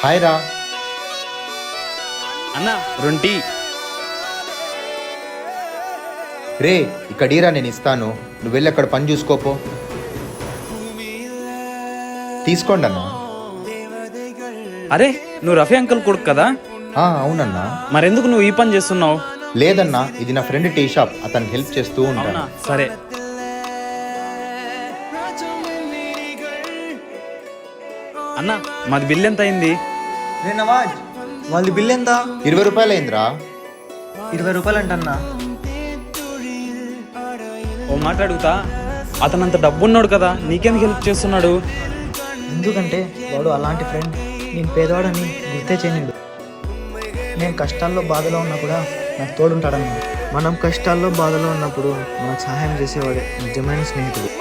Hi రా. అన్న రొంటి రే ఇక్కడీరా, నేను ఇస్తాను. నువ్వు వెళ్ళి అక్కడ పని చూసుకోపో. తీసుకోండి అన్నా. అరే నువ్వు రఫీ అంకుల్ కొడుకు కదా, అవునన్నా. మరెందుకు నువ్వు ఈ పని చేస్తున్నావు? లేదన్నా, ఇది నా ఫ్రెండ్ టీ షాప్, అతనికి హెల్ప్ చేస్తూ ఉంటాను. సరే. అన్న మాది బిల్ ఎంత అయింది? నవాజ్, వాళ్ళది బిల్ ఎంత? 20 రూపాయలు అయిందిరా. 20 రూపాయలు అంటన్నా. ఓ మాట అడుగుతా, అతనంత డబ్బున్నాడు కదా, నీకెందుకు హెల్ప్ చేస్తున్నాడు? ఎందుకంటే వాడు అలాంటి ఫ్రెండ్. నేను పేదవాడని గుర్తే చేయలేడు. నేను కష్టాల్లో బాధలో ఉన్నా కూడా నాకు తోడుంటాడన్నా. మనం కష్టాల్లో బాధలో ఉన్నప్పుడు మనకు సహాయం చేసేవాడే నిజమైన స్నేహితుడు.